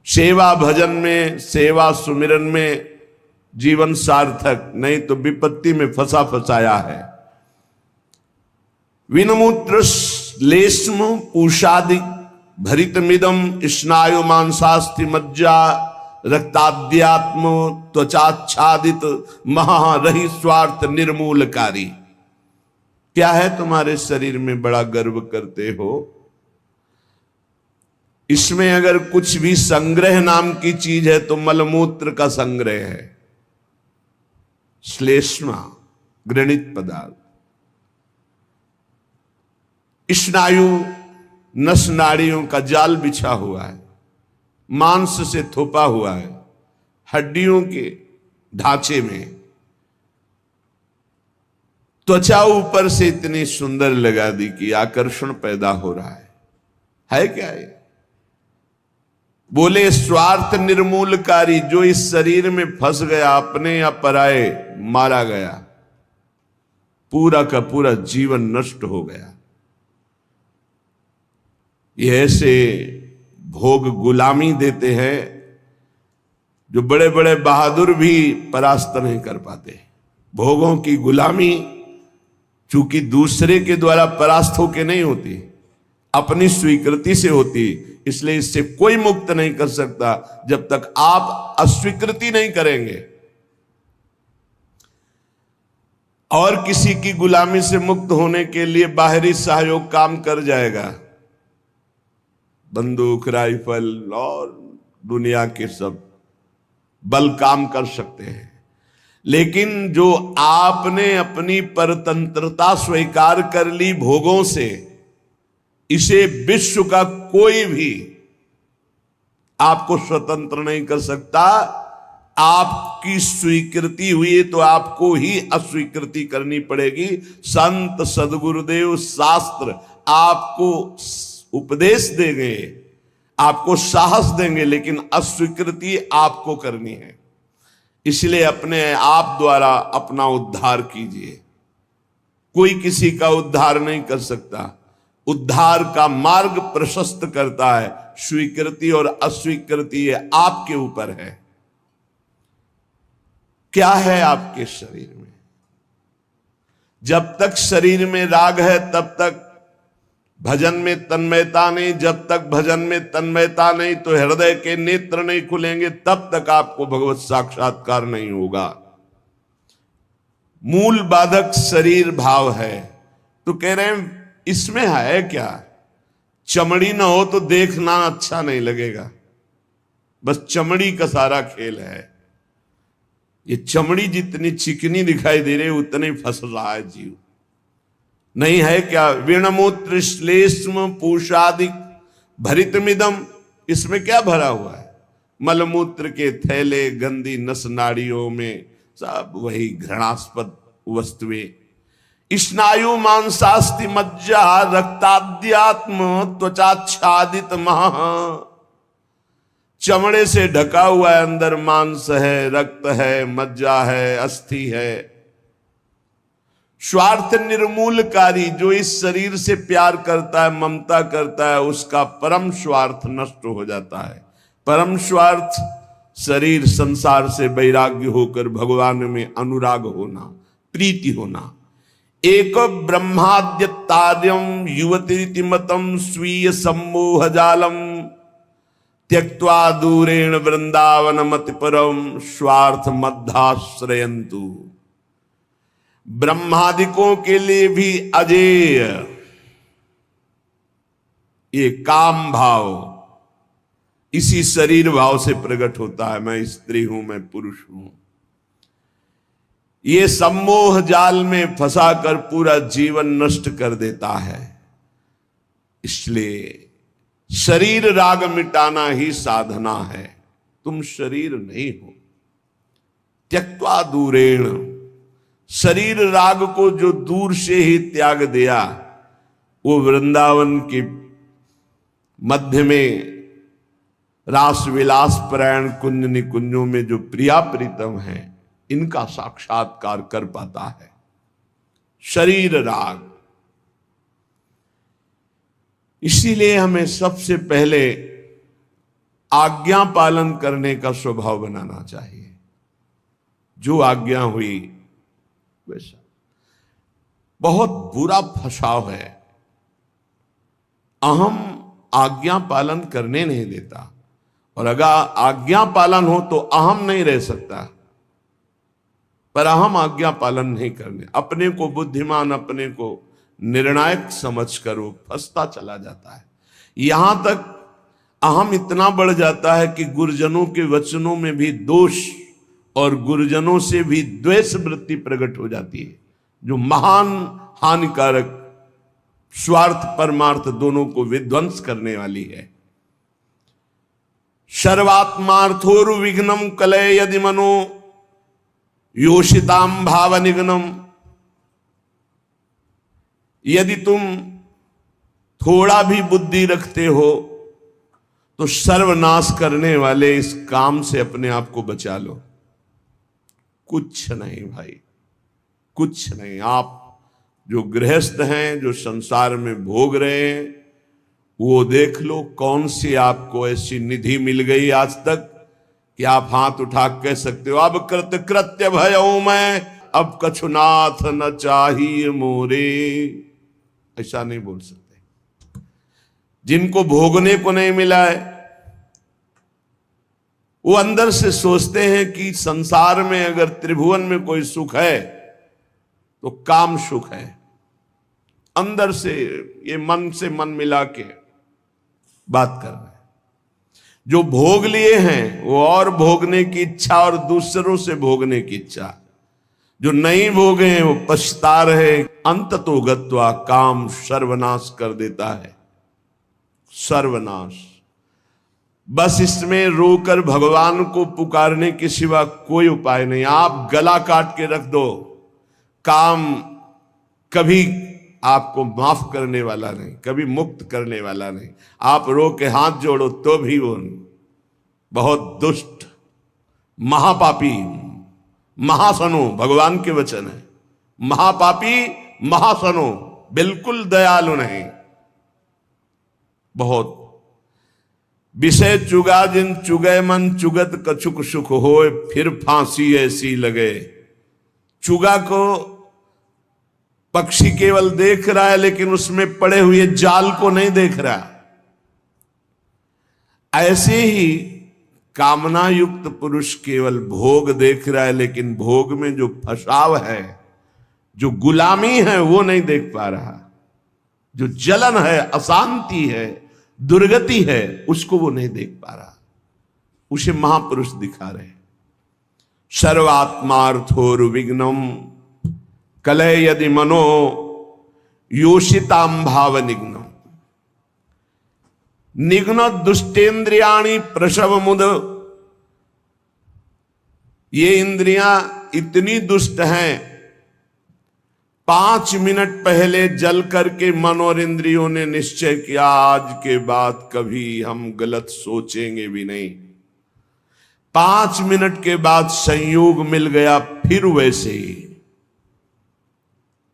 सेवा भजन में, सेवा सुमिरन में जीवन सार्थक, नहीं तो विपत्ति में फंसा फंसाया है। विनमूत्र लेश्म पूषादि भरितमिदम स्नायु मांसास्थि मज्जा रक्ताद्यात्म त्वचाच्छादित महारहि स्वार्थ निर्मूलकारी। क्या है तुम्हारे शरीर में बड़ा गर्व करते हो? इसमें अगर कुछ भी संग्रह नाम की चीज है तो मलमूत्र का संग्रह है। श्लेष्मा घृणित पदार्थ, स्नायु नस नाड़ियों का जाल बिछा हुआ है, मांस से थोपा हुआ है, हड्डियों के ढांचे में। त्वचा ऊपर से इतनी सुंदर लगा दी कि आकर्षण पैदा हो रहा है क्या ये? बोले स्वार्थ निर्मूलकारी। जो इस शरीर में फंस गया, अपने या पराए मारा गया, पूरा का पूरा जीवन नष्ट हो गया। ये ऐसे भोग गुलामी देते हैं जो बड़े बड़े बहादुर भी परास्त नहीं कर पाते। भोगों की गुलामी चूंकि दूसरे के द्वारा परास्त होके नहीं होती, अपनी स्वीकृति से होती, इसलिए इससे कोई मुक्त नहीं कर सकता जब तक आप अस्वीकृति नहीं करेंगे। और किसी की गुलामी से मुक्त होने के लिए बाहरी सहयोग काम कर जाएगा, बंदूक, राइफल और दुनिया के सब बल काम कर सकते हैं। लेकिन जो आपने अपनी परतंत्रता स्वीकार कर ली भोगों से, इसे विश्व का कोई भी आपको स्वतंत्र नहीं कर सकता। आपकी स्वीकृति हुई तो आपको ही अस्वीकृति करनी पड़ेगी। संत सदगुरुदेव शास्त्र आपको उपदेश देंगे, आपको साहस देंगे, लेकिन अस्वीकृति आपको करनी है। इसलिए अपने आप द्वारा अपना उद्धार कीजिए। कोई किसी का उद्धार नहीं कर सकता। उद्धार का मार्ग प्रशस्त करता है स्वीकृति और अस्वीकृति, ये आपके ऊपर है। क्या है आपके शरीर में? जब तक शरीर में राग है तब तक भजन में तन्मयता नहीं। जब तक भजन में तन्मयता नहीं तो हृदय के नेत्र नहीं खुलेंगे, तब तक आपको भगवत साक्षात्कार नहीं होगा। मूल बाधक शरीर भाव है। तो कह रहे हैं इसमें है क्या? चमड़ी ना हो तो देखना अच्छा नहीं लगेगा, बस चमड़ी का सारा खेल है। ये चमड़ी जितनी चिकनी दिखाई दे रही उतने फंस रहा है जीव। नहीं है क्या? विणमूत्र श्लेष्म पूषादि भरितमिदम, इसमें क्या भरा हुआ है? मलमूत्र के थैले, गंदी नस नाड़ियों में सब वही घृणास्पद वस्तुएं। स्नायु मांसास्ति मज्जा रक्ताद्यात्म त्वचाच्छादित महा। चमड़े से ढका हुआ है, अंदर मांस है, रक्त है, मज्जा है, अस्थि है। स्वार्थ निर्मूलकारी, जो इस शरीर से प्यार करता है, ममता करता है, उसका परम स्वार्थ नष्ट हो जाता है। परम स्वार्थ शरीर संसार से वैराग्य होकर भगवान में अनुराग होना, प्रीति होना। एक ब्रह्माद्यतार्यम युवती मतम स्वीय सम्मोह जालम त्यक्त्वा दूरेण वृंदावन मति परम स्वार्थ मध्याश्रयंतु। ब्रह्मादिकों के लिए भी अजेय ये काम भाव इसी शरीर भाव से प्रकट होता है। मैं स्त्री हूं, मैं पुरुष हूं। ये सम्मोह जाल में फंसाकर पूरा जीवन नष्ट कर देता है। इसलिए शरीर राग मिटाना ही साधना है। तुम शरीर नहीं हो। त्यक्त्वा दूरेण, शरीर राग को जो दूर से ही त्याग दिया, वो वृंदावन के मध्य में रास विलास परायण कुंज निकुंजों में जो प्रिया प्रीतम है, इनका साक्षात्कार कर पाता है। शरीर राग। इसीलिए हमें सबसे पहले आज्ञा पालन करने का स्वभाव बनाना चाहिए। जो आज्ञा हुई वैसा। बहुत बुरा फसाव है, अहम आज्ञा पालन करने नहीं देता, और अगर आज्ञा पालन हो तो अहम नहीं रह सकता, पर अहम आज्ञा पालन नहीं करने, अपने को बुद्धिमान, अपने को निर्णायक समझकर वो फंसता चला जाता है। यहां तक अहम इतना बढ़ जाता है कि गुरुजनों के वचनों में भी दोष और गुरुजनों से भी द्वेष वृत्ति प्रकट हो जाती है, जो महान हानिकारक, स्वार्थ परमार्थ दोनों को विध्वंस करने वाली है। सर्वात्मार्थोरु विघ्नम कलय यदि मनो योषिताम भाव निघ्नम। यदि तुम थोड़ा भी बुद्धि रखते हो तो सर्वनाश करने वाले इस काम से अपने आप को बचा लो। कुछ नहीं भाई, कुछ नहीं। आप जो गृहस्थ हैं, जो संसार में भोग रहे हैं, वो देख लो कौन सी आपको ऐसी निधि मिल गई आज तक कि आप हाथ उठा कह सकते हो अब कृत्य भयऊ मैं, अब कछुनाथ न चाहिए मोरे। ऐसा नहीं बोल सकते। जिनको भोगने को नहीं मिला है वो अंदर से सोचते हैं कि संसार में अगर त्रिभुवन में कोई सुख है तो काम सुख है। अंदर से ये मन से मन मिला के बात कर रहे हैं। जो भोग लिए हैं वो और भोगने की इच्छा और दूसरों से भोगने की इच्छा। जो नहीं भोगे हैं वो पछता रहे। अंत तो गत्वा काम सर्वनाश कर देता है, सर्वनाश। बस इसमें रोकर भगवान को पुकारने के सिवा कोई उपाय नहीं। आप गला काट के रख दो, काम कभी आपको माफ करने वाला नहीं, कभी मुक्त करने वाला नहीं। आप रो के हाथ जोड़ो तो भी वो नहीं। बहुत दुष्ट, महापापी, महासनो, भगवान के वचन है। महापापी, महासनो, बिल्कुल दयालु नहीं। बहुत विषय चुगा जिन चुगय मन, चुगत कछुक सुख होए, फिर फांसी ऐसी लगे। चुगा को पक्षी केवल देख रहा है लेकिन उसमें पड़े हुए जाल को नहीं देख रहा। ऐसे ही कामना युक्त पुरुष केवल भोग देख रहा है लेकिन भोग में जो फसाव है, जो गुलामी है, वो नहीं देख पा रहा। जो जलन है, अशांति है, दुर्गति है, उसको वो नहीं देख पा रहा। उसे महापुरुष दिखा रहे। सर्वात्मार्थोर्विघ्नम कलय यदि मनो योषिताम भाव निघ्नम। निघ्न दुष्टेन्द्रियाणि प्रसव मुद। ये इंद्रियां इतनी दुष्ट हैं, 5 मिनट पहले जल करके मन और इंद्रियों ने निश्चय किया आज के बाद कभी हम गलत सोचेंगे भी नहीं। 5 मिनट के बाद संयोग मिल गया, फिर वैसे ही।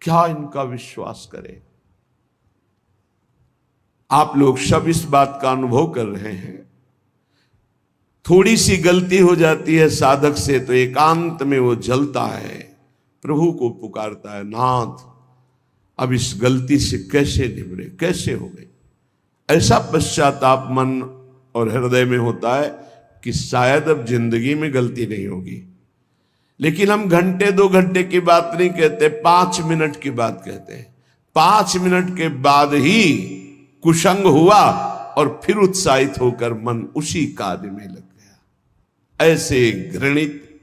क्या इनका विश्वास करें? आप लोग सब इस बात का अनुभव कर रहे हैं। थोड़ी सी गलती हो जाती है साधक से तो एकांत में वो जलता है, प्रभु को पुकारता है, नाथ अब इस गलती से कैसे निबरे, कैसे हो गई। ऐसा पश्चाताप मन और हृदय में होता है कि शायद अब जिंदगी में गलती नहीं होगी। लेकिन हम घंटे 2 घंटे की बात नहीं कहते, 5 मिनट की बात कहते हैं। 5 मिनट के बाद ही कुसंग हुआ और फिर उत्साहित होकर मन उसी कार्य में लग गया। ऐसे घृणित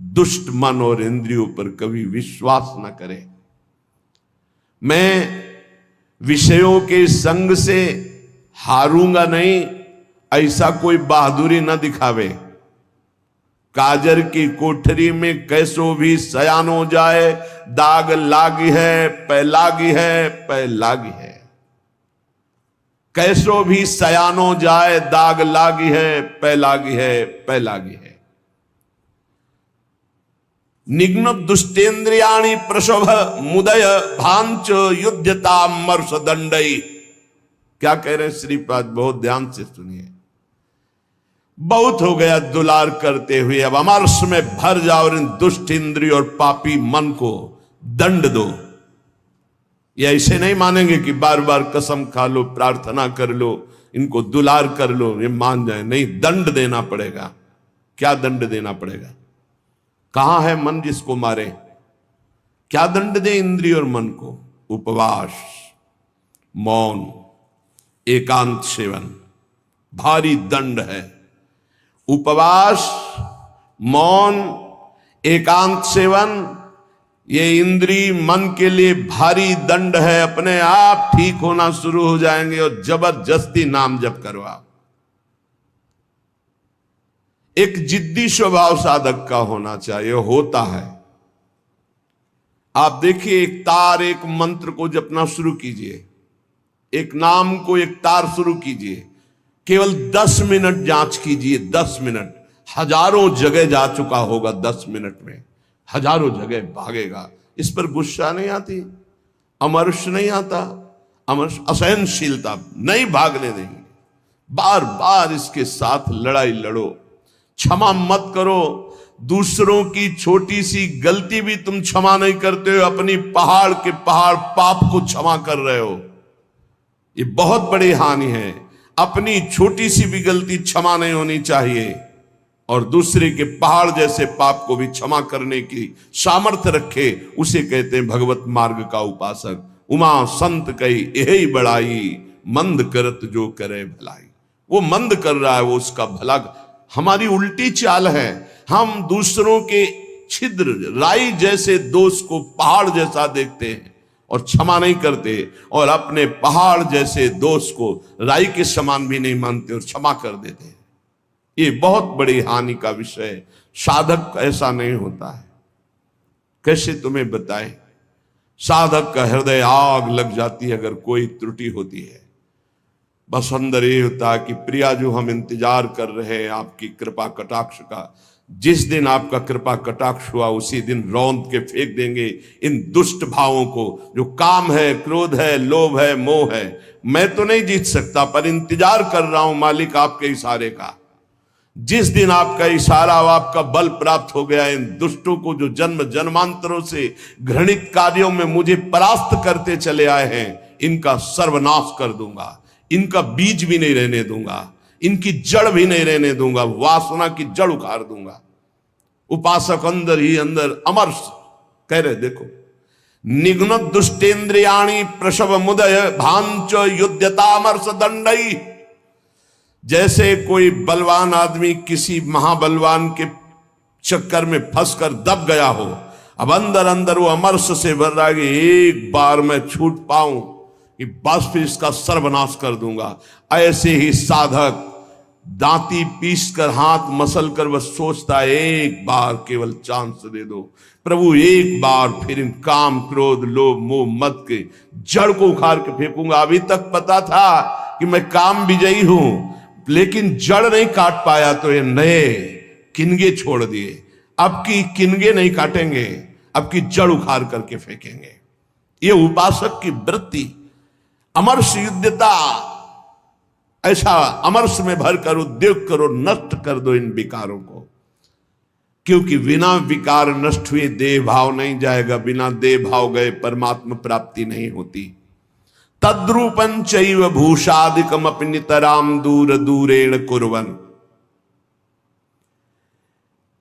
दुष्ट मन और इंद्रियों पर कभी विश्वास न करें। मैं विषयों के संग से हारूंगा नहीं, ऐसा कोई बहादुरी न दिखावे। काजर की कोठरी में कैसो भी सयान हो जाए, दाग लागी है, पै लागी है, पै लागी है। कैसो भी सयानो जाए, दाग लागी है, पै लागी है, पै लागी है। निघ्न दुष्टेन्द्रियाणि प्रसव मुदय भांच युद्धता मर्ष दंडई। क्या कह रहे हैं श्रीपाद, बहुत ध्यान से सुनिए। बहुत हो गया दुलार करते हुए, अब अमरस में भर जाओ और इन दुष्ट इंद्रिय और पापी मन को दंड दो। ये ऐसे नहीं मानेंगे कि बार बार कसम खा लो, प्रार्थना कर लो, इनको दुलार कर लो, ये मान जाए। नहीं, दंड देना पड़ेगा। क्या दंड देना पड़ेगा? कहां है मन जिसको मारे? क्या दंड दे इंद्रिय और मन को? उपवास, मौन, एकांत सेवन, भारी दंड है। उपवास, मौन, एकांत सेवन, ये इंद्रिय मन के लिए भारी दंड है। अपने आप ठीक होना शुरू हो जाएंगे और जबरदस्ती नाम जप करवाओ। एक जिद्दी स्वभाव साधक का होना चाहिए, होता है। आप देखिए, एक तार, एक मंत्र को जपना शुरू कीजिए, एक नाम को, एक तार शुरू कीजिए, केवल 10 मिनट जांच कीजिए। 10 मिनट, हजारों जगह जा चुका होगा। 10 मिनट में हजारों जगह भागेगा। इस पर गुस्सा नहीं आती, अमर्ष नहीं आता, अमर्ष असहनशीलता नहीं भागने देंगे। बार बार इसके साथ लड़ाई लड़ो, क्षमा मत करो। दूसरों की छोटी सी गलती भी तुम क्षमा नहीं करते हो, अपनी पहाड़ के पहाड़ पाप को क्षमा कर रहे हो। ये बहुत बड़ी हानि है। अपनी छोटी सी भी गलती क्षमा नहीं होनी चाहिए, और दूसरे के पहाड़ जैसे पाप को भी क्षमा करने की सामर्थ्य रखे, उसे कहते हैं भगवत मार्ग का उपासक। उमा संत कही यही बड़ाई, मंद करत जो करे भलाई। वो मंद कर रहा है, वो उसका भला। हमारी उल्टी चाल है, हम दूसरों के छिद्र राई जैसे दोष को पहाड़ जैसा देखते हैं और क्षमा नहीं करते, और अपने पहाड़ जैसे दोष को राई के समान भी नहीं मानते और क्षमा कर देते हैं। ये बहुत बड़ी हानि का विषय है। साधक ऐसा नहीं होता है। कैसे तुम्हें बताएं? साधक का हृदय आग लग जाती है अगर कोई त्रुटि होती है। बस अंदर ये होता है कि प्रिया जो हम इंतजार कर रहे हैं आपकी कृपा कटाक्ष का, जिस दिन आपका कृपा कटाक्ष हुआ उसी दिन रौंद के फेंक देंगे इन दुष्ट भावों को, जो काम है, क्रोध है, लोभ है, मोह है। मैं तो नहीं जीत सकता, पर इंतजार कर रहा हूं मालिक आपके इशारे का। जिस दिन आपका इशारा, आपका बल प्राप्त हो गया, इन दुष्टों को जो जन्म जन्मांतरों से घृणित कार्यों में मुझे परास्त करते चले आए हैं, इनका सर्वनाश कर दूंगा। इनका बीज भी नहीं रहने दूंगा, इनकी जड़ भी नहीं रहने दूंगा, वासना की जड़ उखाड़ दूंगा। उपासक अंदर ही अंदर अमर्ष कह रहे, देखो, निघ्न दुष्टेन्द्रियाणी प्रसव मुदय भांच युद्धतामर्ष दंडई। जैसे कोई बलवान आदमी किसी महाबलवान के चक्कर में फंसकर दब गया हो, अब अंदर अंदर वो अमर्ष से भर रहा है कि एक बार मैं छूट पाऊं कि बस फिर इसका सर्वनाश कर दूंगा। ऐसे ही साधक दांती पीस कर, हाथ मसल कर बस सोचता है, एक बार केवल चांस दे दो प्रभु, एक बार फिर इन काम, क्रोध, लोभ, मोह, मद के जड़ को उखाड़ के फेंकूंगा। अभी तक पता था कि मैं काम विजयी हूं, लेकिन जड़ नहीं काट पाया तो ये नए किनगे छोड़ दिए। अब की किनगे नहीं काटेंगे, अब की जड़ उखाड़ करके फेंकेंगे। ये उपासक की वृत्ति, अमर्ष युद्धता। ऐसा अमर्ष में भरकर उद्योग करो, नष्ट कर दो इन विकारों को, क्योंकि बिना विकार नष्ट हुए देह भाव नहीं जाएगा। बिना देह भाव गए परमात्मा प्राप्ति नहीं होती। तद्रूपं चैव भूषादिकम अपि नितराम दूर दूरेण कुर्वन्।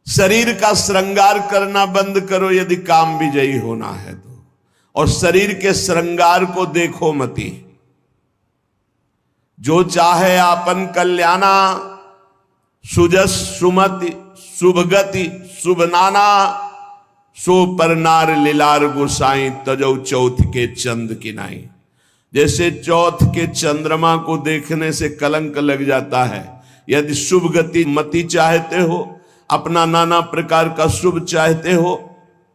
शरीर का श्रृंगार करना बंद करो यदि काम विजयी होना है तो, और शरीर के श्रृंगार को देखो मती। जो चाहे आपन कल्याणा, सुजस सुमति शुभगति शुभ नाना, सो पर नार लीलार गोसाई तजौ चौथ के चंद की नाई। जैसे चौथ के चंद्रमा को देखने से कलंक लग जाता है, यदि शुभ गति मति चाहते हो, अपना नाना प्रकार का शुभ चाहते हो,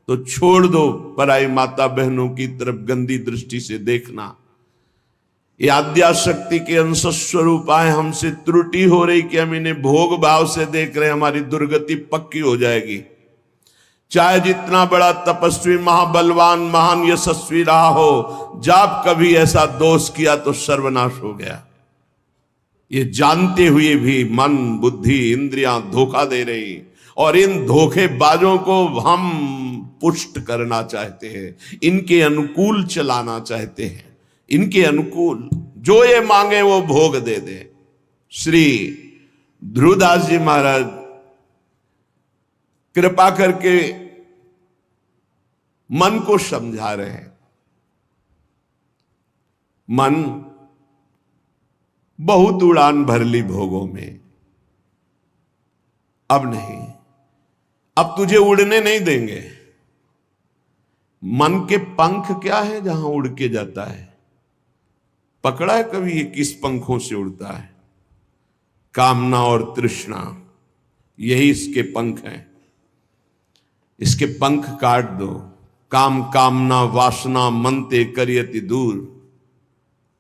तो छोड़ दो पराई माता बहनों की तरफ गंदी दृष्टि से देखना। ये आद्या शक्ति के अंश स्वरूप आए, हमसे त्रुटि हो रही कि हम इन्हें भोग भाव से देख रहे हैं, हमारी दुर्गति पक्की हो जाएगी। चाहे जितना बड़ा तपस्वी, महाबलवान, महान यशस्वी रहा हो, जब कभी ऐसा दोष किया तो सर्वनाश हो गया। ये जानते हुए भी मन, बुद्धि, इंद्रियां धोखा दे रही, और इन धोखेबाजों को हम पुष्ट करना चाहते हैं, इनके अनुकूल चलाना चाहते हैं, इनके अनुकूल जो ये मांगे वो भोग दे दे। श्री ध्रुवदास जी महाराज कृपा करके मन को समझा रहे हैं। मन बहुत उड़ान भर ली भोगों में, अब नहीं, अब तुझे उड़ने नहीं देंगे। मन के पंख क्या है जहां उड़ के जाता है? पकड़ा है कभी ये किस पंखों से उड़ता है? कामना और तृष्णा, यही इसके पंख हैं। इसके पंख काट दो। काम कामना वासना मनते करियति दूर,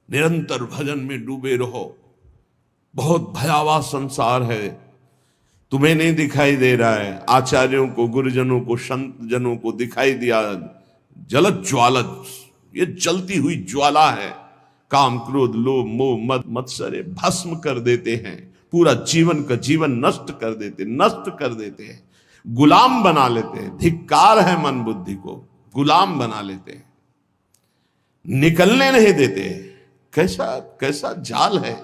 निरंतर भजन में डूबे रहो। बहुत भयावह संसार है, तुम्हें नहीं दिखाई दे रहा है, आचार्यों को, गुरुजनों को, संत जनों को दिखाई दिया। जलत ज्वालत, ये जलती हुई ज्वाला है। काम क्रोध लोभ मोह मद मत्सर भस्म कर देते हैं, पूरा जीवन का जीवन नष्ट कर देते हैं, गुलाम बना लेते हैं। धिक्कार है मन बुद्धि को, गुलाम बना लेते हैं, निकलने नहीं देते। कैसा कैसा जाल है।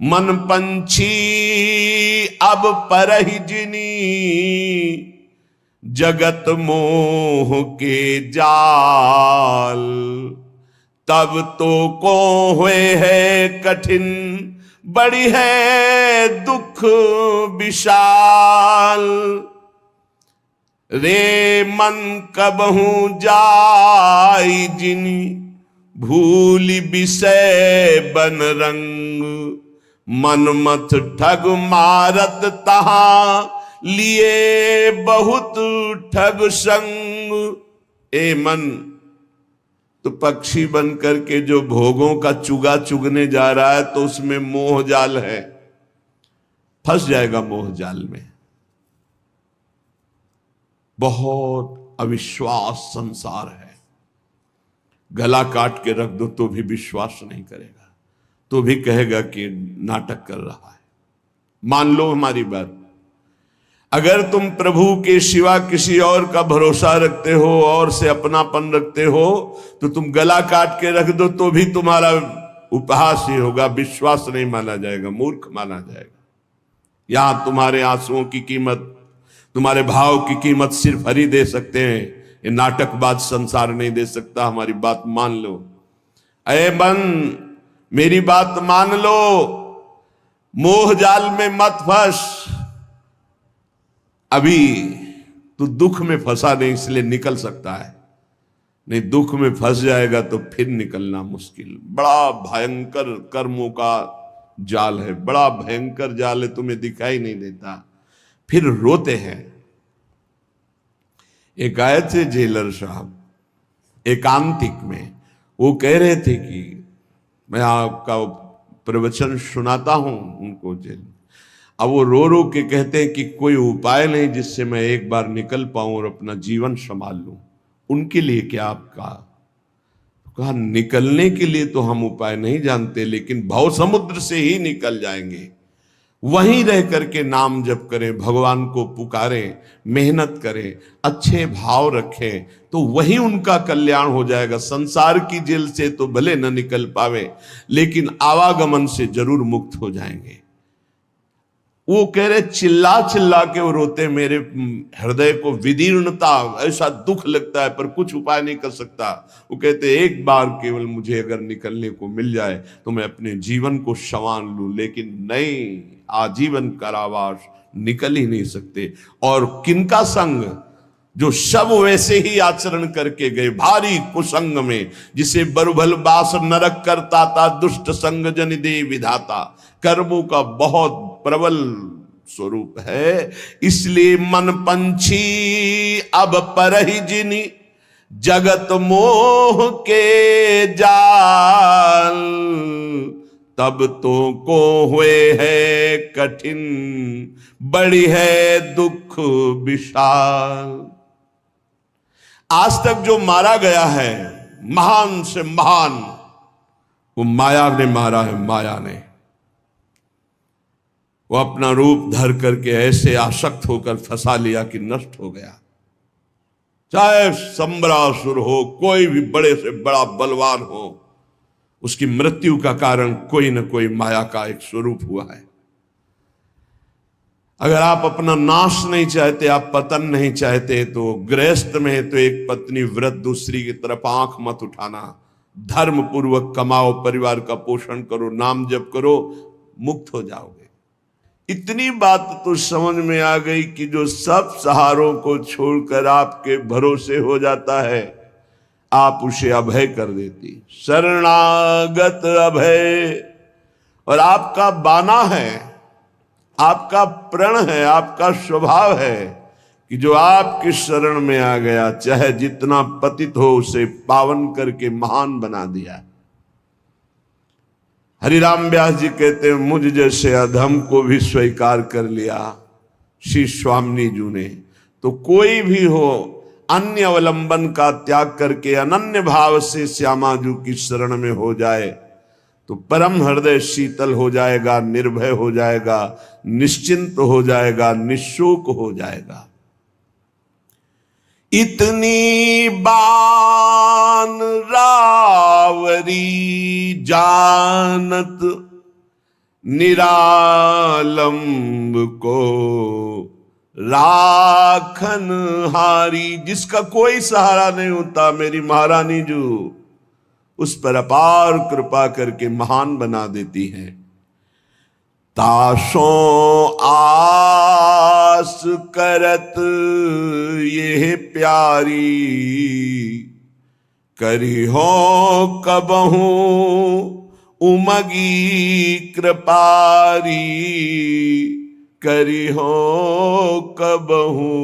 मन पंछी अब परहि जिनी, जगत मोह के जाल। तब तो को हुए है कठिन, बड़ी है दुख विशाल। रे मन कबहू जाई जिनी, भूली विषय बन रंग। मनमथ ठग मारत तहां, लिए बहुत ठग संग। ए मन, तो पक्षी बन करके जो भोगों का चुगा चुगने जा रहा है, तो उसमें मोह जाल है, फंस जाएगा मोह जाल में। बहुत अविश्वास संसार है। गला काट के रख दो तो भी विश्वास नहीं करेगा, तो भी कहेगा कि नाटक कर रहा है। मान लो हमारी बात, अगर तुम प्रभु के सिवा किसी और का भरोसा रखते हो और से अपनापन रखते हो, तो तुम गला काट के रख दो तो भी तुम्हारा उपहास ही होगा, विश्वास नहीं माना जाएगा, मूर्ख माना जाएगा। यहां तुम्हारे आंसुओं की कीमत, तुम्हारे भाव की कीमत सिर्फ हरि दे सकते हैं। ये नाटकबाज संसार नहीं दे सकता। हमारी बात मान लो। अरे मन, मेरी बात मान लो, मोह जाल में मत फंस। अभी तू दुख में फंसा नहीं, इसलिए निकल सकता है, नहीं दुख में फंस जाएगा तो फिर निकलना मुश्किल। बड़ा भयंकर कर्मों का जाल है, बड़ा भयंकर जाल है, तुम्हें दिखाई नहीं देता, फिर रोते हैं। एक आए थे जेलर साहब एकांतिक में, वो कह रहे थे कि मैं आपका प्रवचन सुनाता हूं उनको जेल। अब वो रो रो के कहते हैं कि कोई उपाय नहीं जिससे मैं एक बार निकल पाऊं और अपना जीवन संभाल लूं। उनके लिए क्या आपका? कहा निकलने के लिए तो हम उपाय नहीं जानते, लेकिन भव समुद्र से ही निकल जाएंगे। वहीं रह करके नाम जप करें, भगवान को पुकारें, मेहनत करें, अच्छे भाव रखें, तो वहीं उनका कल्याण हो जाएगा। संसार की जेल से तो भले न निकल पावे, लेकिन आवागमन से जरूर मुक्त हो जाएंगे। वो कह रहे चिल्ला चिल्ला के वो रोते, मेरे हृदय को विदीर्णता, ऐसा दुख लगता है पर कुछ उपाय नहीं कर सकता। वो कहते एक बार केवल मुझे अगर निकलने को मिल जाए तो मैं अपने जीवन को संवार लूं, लेकिन नहीं, आजीवन कारावास, निकल ही नहीं सकते। और किनका संग? जो सब वैसे ही आचरण करके गए, भारी कुसंग में, जिसे बरुभल बास नरक करता था, दुष्ट संग जन दे विधाता। कर्मों का बहुत प्रबल स्वरूप है। इसलिए मन पंछी अब परहि जिनी, जगत मोह के जाल। तब तो को हुए है कठिन, बड़ी है दुख विशाल। आज तक जो मारा गया है, महान से महान, वो माया ने मारा है, माया ने। वो अपना रूप धर करके ऐसे आसक्त होकर फंसा लिया कि नष्ट हो गया। चाहे संबरासुर हो, कोई भी बड़े से बड़ा बलवान हो, उसकी मृत्यु का कारण कोई न कोई माया का एक स्वरूप हुआ है। अगर आप अपना नाश नहीं चाहते, आप पतन नहीं चाहते, तो गृहस्थ में है तो एक पत्नी व्रत, दूसरी की तरफ आंख मत उठाना। धर्म पूर्वक कमाओ, परिवार का पोषण करो, नाम जप करो, मुक्त हो जाओगे। इतनी बात तो समझ में आ गई कि जो सब सहारों को छोड़कर आपके भरोसे हो जाता है, आप उसे अभय कर देती। शरणागत अभय। और आपका बाना है, आपका प्रण है, आपका स्वभाव है कि जो आपकी शरण में आ गया, चाहे जितना पतित हो, उसे पावन करके महान बना दिया। हरिराम व्यास जी कहते हैं, मुझ जैसे अधम को भी स्वीकार कर लिया श्री स्वामी जी ने। तो कोई भी हो, अन्य अवलंबन का त्याग करके अनन्य भाव से श्यामा जी की शरण में हो जाए तो परम हृदय शीतल हो जाएगा, निर्भय हो जाएगा, निश्चिंत हो जाएगा, निशोक हो जाएगा। इतनी बान रावरी जानत निरालंब को राखन हारी। जिसका कोई सहारा नहीं होता, मेरी महारानी जो उस पर अपार कृपा करके महान बना देती हैं। ताशों आस करत ये प्यारी, करी हो कबहू उमगी कृपारी, करी हो कबहू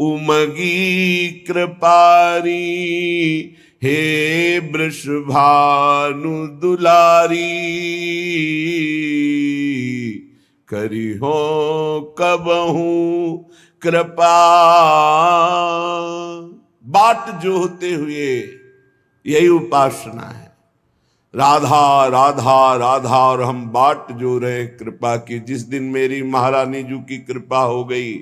उमगी कृपारी। हे वृषभानु दुलारी, करी हो कबहू कृपा। बाट जोहते हुए यही उपासना है, राधा राधा राधा। और हम बाट जो रहे कृपा की। जिस दिन मेरी महारानी जी की कृपा हो गई,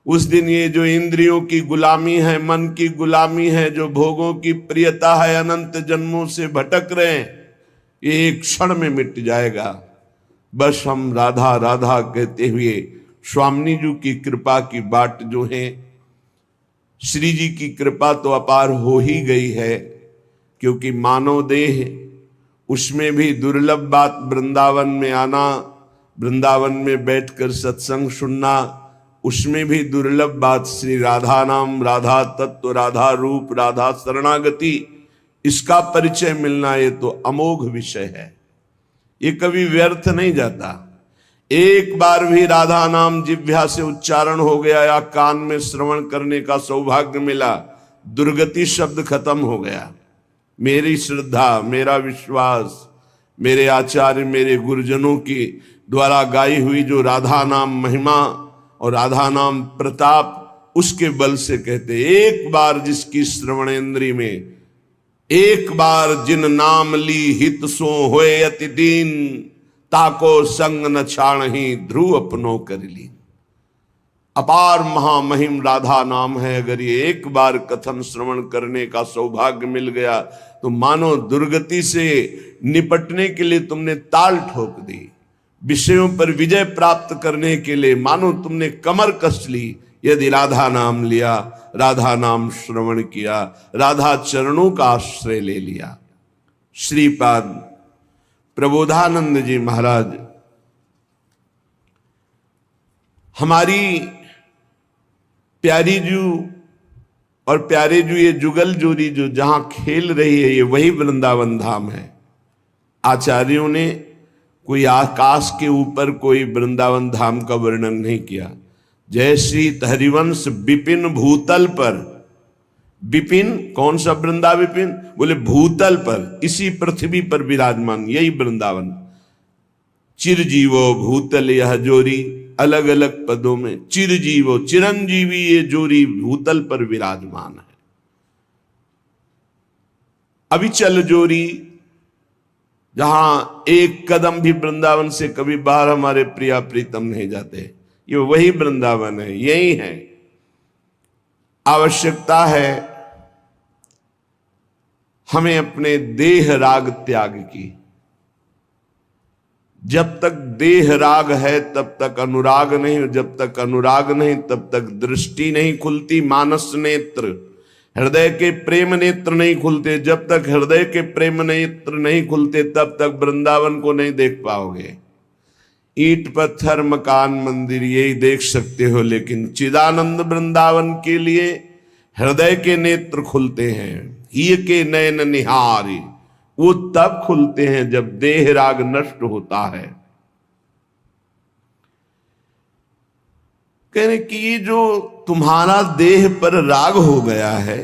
उस दिन ये जो इंद्रियों की गुलामी है, मन की गुलामी है, जो भोगों की प्रियता है, अनंत जन्मों से भटक रहे हैं, ये एक क्षण में मिट जाएगा। बस हम राधा राधा कहते हुए स्वामी जी की कृपा की बाट जो है, श्री जी की कृपा तो अपार हो ही गई है, क्योंकि मानव देह, उसमें भी दुर्लभ बात वृंदावन में आना, वृंदावन में बैठकर सत्संग सुनना, उसमें भी दुर्लभ बात श्री राधा नाम, राधा तत्व, राधा रूप, राधा शरणागति, इसका परिचय मिलना, ये तो अमोघ विषय है। ये कभी व्यर्थ नहीं जाता। एक बार भी राधा नाम जिह्वा से उच्चारण हो गया या कान में श्रवण करने का सौभाग्य मिला, दुर्गति शब्द खत्म हो गया। मेरी श्रद्धा, मेरा विश्वास, मेरे आचार्य, मेरे गुरुजनों की द्वारा गाई हुई जो राधा नाम महिमा और राधा नाम प्रताप, उसके बल से कहते, एक बार जिसकी श्रवणेन्द्री में, एक बार जिन नाम ली हित सो होए अति दीन, ताको संग न छाणहि ध्रुव अपनो कर ली। अपार महामहिम राधा नाम है। अगर ये एक बार कथन श्रवण करने का सौभाग्य मिल गया तो मानो दुर्गति से निपटने के लिए तुमने ताल ठोक दी, विषयों पर विजय प्राप्त करने के लिए मानो तुमने कमर कस ली। यदि राधा नाम लिया, राधा नाम श्रवण किया, राधा चरणों का आश्रय ले लिया। श्रीपाद प्रबोधानंद जी महाराज हमारी प्यारी जू और प्यारे जू, ये जुगल जोड़ी जो जहां खेल रही है, ये वही वृंदावन धाम है। आचार्यों ने कोई आकाश के ऊपर कोई वृंदावन धाम का वर्णन नहीं किया। जय श्री हरिवंश विपिन भूतल पर, विपिन कौन सा वृंदा विपिन, बोले भूतल पर, इसी पृथ्वी पर विराजमान, यही वृंदावन। चिरजीवो भूतल यह जोरी, अलग अलग पदों में चिरजीवो, चिरंजीवी, ये जोरी भूतल पर विराजमान है। अविचल जोरी, जहां एक कदम भी वृंदावन से कभी बाहर हमारे प्रिया प्रीतम नहीं जाते। ये वही वृंदावन है, यही है। आवश्यकता है हमें अपने देह राग त्याग की। जब तक देह राग है तब तक अनुराग नहीं, जब तक अनुराग नहीं तब तक दृष्टि नहीं खुलती, मानस नेत्र, हृदय के प्रेम नेत्र नहीं खुलते। जब तक हृदय के प्रेम नेत्र नहीं खुलते तब तक वृंदावन को नहीं देख पाओगे। ईंट पत्थर मकान मंदिर यही देख सकते हो, लेकिन चिदानंद वृंदावन के लिए हृदय के नेत्र खुलते हैं। ही के नयन निहारी, वो तब खुलते हैं जब देह राग नष्ट होता है। कहने कि जो तुम्हारा देह पर राग हो गया है,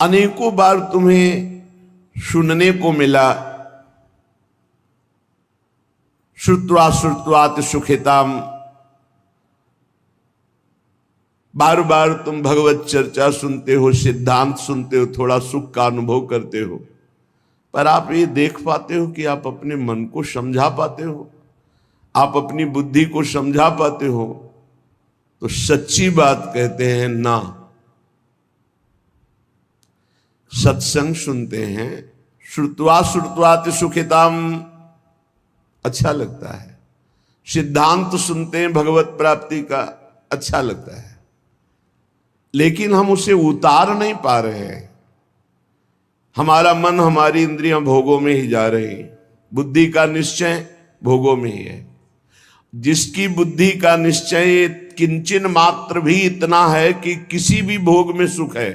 अनेकों बार तुम्हें सुनने को मिला, श्रुत्वा श्रुत्वात सुखिताम, बार बार तुम भगवत चर्चा सुनते हो, सिद्धांत सुनते हो, थोड़ा सुख का अनुभव करते हो, पर आप ये देख पाते हो कि आप अपने मन को समझा पाते हो, आप अपनी बुद्धि को समझा पाते हो? तो सच्ची बात कहते हैं ना। सत्संग सुनते हैं, श्रुत्वा श्रुत्वात सुखिताम, अच्छा लगता है। सिद्धांत सुनते हैं भगवत प्राप्ति का, अच्छा लगता है, लेकिन हम उसे उतार नहीं पा रहे हैं। हमारा मन, हमारी इंद्रियां भोगों में ही जा रही हैं। बुद्धि का निश्चय भोगों में ही है। जिसकी बुद्धि का निश्चय किंचन मात्र भी इतना है कि किसी भी भोग में सुख है,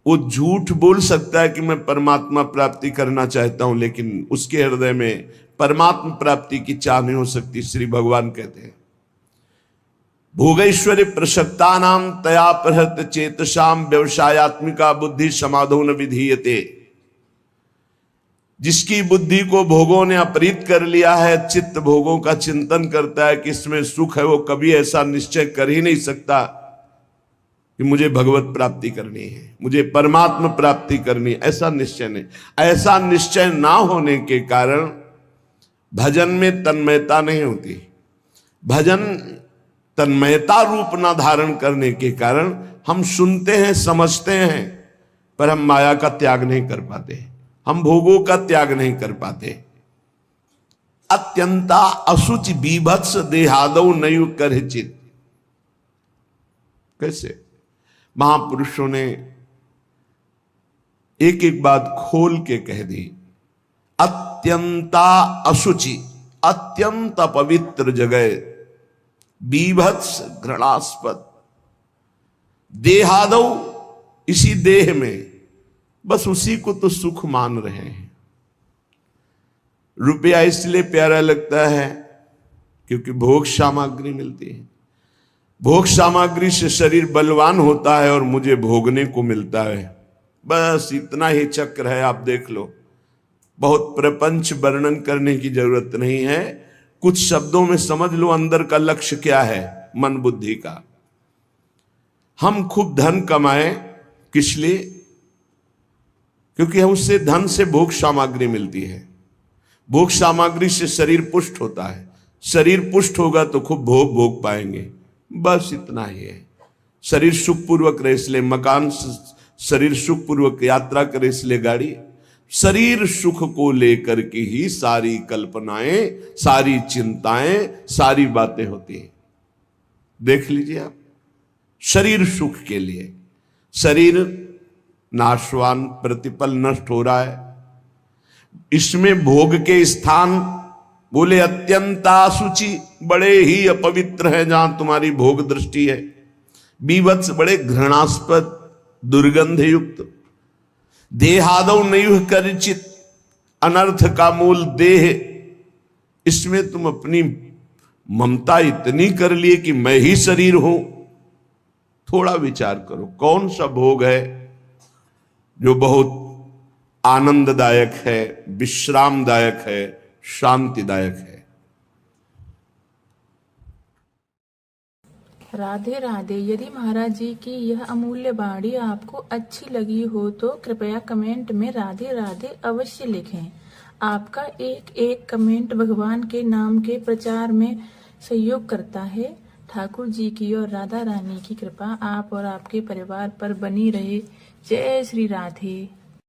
वो झूठ बोल सकता है कि मैं परमात्मा प्राप्ति करना चाहता हूं, लेकिन उसके हृदय में परमात्मा प्राप्ति की चाह नहीं हो सकती। श्री भगवान कहते हैं, भोगैश्वर्य प्रसक्ता नाम तया प्रहत चेतसाम व्यवसायत्मिका बुद्धि समाधो न विधीयते। जिसकी बुद्धि को भोगों ने अपहृत कर लिया है, चित्त भोगों का चिंतन करता है कि इसमें सुख है, वो कभी ऐसा निश्चय कर ही नहीं सकता कि मुझे भगवत प्राप्ति करनी है, मुझे परमात्मा प्राप्ति करनी है। ऐसा निश्चय नहीं। ऐसा निश्चय ना होने के कारण भजन में तन्मयता नहीं होती। भजन तन्मयता रूप ना धारण करने के कारण हम सुनते हैं, समझते हैं, पर हम माया का त्याग नहीं कर पाते, हम भोगों का त्याग नहीं कर पाते। अत्यंता असुचि बीभत्स देहादौ नयु करहिचित। कैसे महापुरुषों ने एक एक बात खोल के कह दी। अत्यंता असुचि, अत्यंत पवित्र जगह, बीभत्स घृणास्पद, देहादौ, इसी देह में, बस उसी को तो सुख मान रहे हैं। रुपया इसलिए प्यारा लगता है क्योंकि भोग सामग्री मिलती है। भोग सामग्री से शरीर बलवान होता है और मुझे भोगने को मिलता है। बस इतना ही चक्र है, आप देख लो। बहुत प्रपंच वर्णन करने की जरूरत नहीं है, कुछ शब्दों में समझ लो अंदर का लक्ष्य क्या है मन बुद्धि का। हम खूब धन कमाएं, किस लिए? क्योंकि उससे धन से भोग सामग्री मिलती है, भोग सामग्री से शरीर पुष्ट होता है, शरीर पुष्ट होगा तो खूब भोग भोग पाएंगे। बस इतना ही है। शरीर सुखपूर्वक रहे इसलिए मकान, शरीर सुखपूर्वक यात्रा करे इसलिए गाड़ी। शरीर सुख को लेकर के ही सारी कल्पनाएं, सारी चिंताएं, सारी बातें होती हैं। देख लीजिए आप, शरीर सुख के लिए। शरीर नाशवान, प्रतिपल नष्ट हो रहा है, इसमें भोग के स्थान बोले अत्यंता शुचि, बड़े ही अपवित्र है जहां तुम्हारी भोग दृष्टि है। बीभत्स, बड़े घृणास्पद, दुर्गंध युक्त। देहादौ नयुः करचित, अनर्थ का मूल देह, इसमें तुम अपनी ममता इतनी कर लिए कि मैं ही शरीर हूं। थोड़ा विचार करो, कौन सा भोग है जो बहुत आनंददायक है, विश्रामदायक है, शांतिदायक है? राधे राधे। यदि महाराज जी की यह अमूल्य वाणी आपको अच्छी लगी हो तो कृपया कमेंट में राधे राधे अवश्य लिखें। आपका एक एक कमेंट भगवान के नाम के प्रचार में सहयोग करता है। ठाकुर जी की और राधा रानी की कृपा आप और आपके परिवार पर बनी रहे। जय श्री राधे।